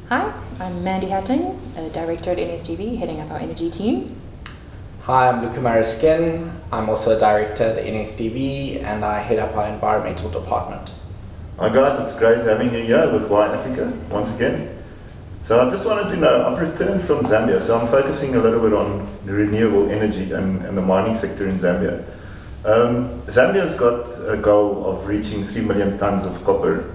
Hi, I'm Mandy Hatting, a director at NSTV, heading up our energy team. Hi, I'm Luca Mariskin. I'm also a director at NSTV and I head up our environmental department. Hi guys, it's great having you here with Why Africa once again. So I just wanted to know, I've returned from Zambia, so I'm focusing a little bit on the renewable energy and the mining sector in Zambia. Zambia's got a goal of reaching 3 million tons of copper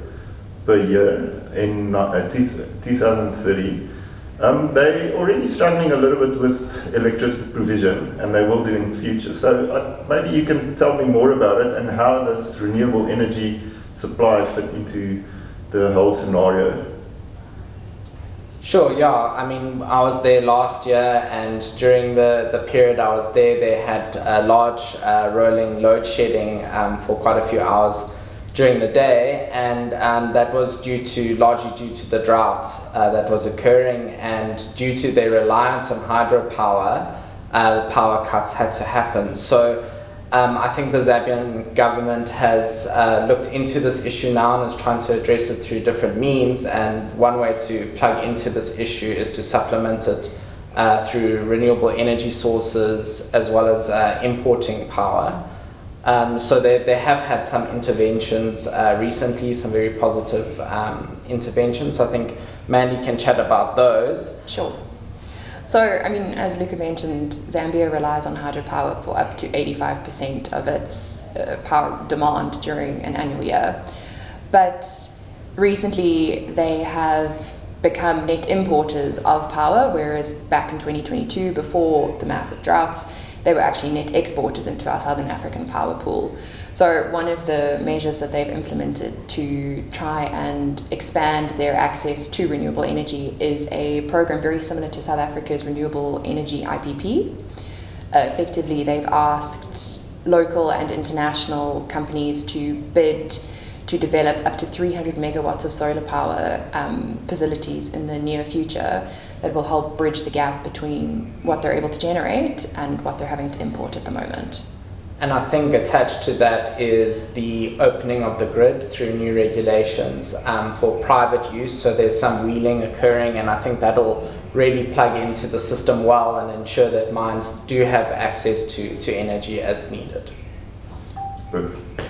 per year in 2030. They're already struggling a little bit with electricity provision, and they will do in the future. So maybe you can tell me more about it and how does renewable energy supply fit into the whole scenario? Sure, yeah. I mean, I was there last year, and during the period I was there, they had a large rolling load shedding for quite a few hours during the day, and that was largely due to the drought that was occurring, and due to their reliance on hydropower, the power cuts had to happen. So I think the Zambian government has looked into this issue now and is trying to address it through different means, and one way to plug into this issue is to supplement it through renewable energy sources as well as importing power. So they have had some interventions recently, some very positive interventions. So I think Mandy can chat about those. Sure. So, I mean, as Luca mentioned, Zambia relies on hydropower for up to 85% of its power demand during an annual year. But recently they have become net importers of power, whereas back in 2022, before the massive droughts, they were actually net exporters into our Southern African power pool. So one of the measures that they've implemented to try and expand their access to renewable energy is a program very similar to South Africa's Renewable Energy IPP. Effectively, they've asked local and international companies to bid to develop up to 300 megawatts of solar power facilities in the near future that will help bridge the gap between what they're able to generate and what they're having to import at the moment. And I think attached to that is the opening of the grid through new regulations for private use. So there's some wheeling occurring, and I think that'll really plug into the system well and ensure that mines do have access to energy as needed. Perfect.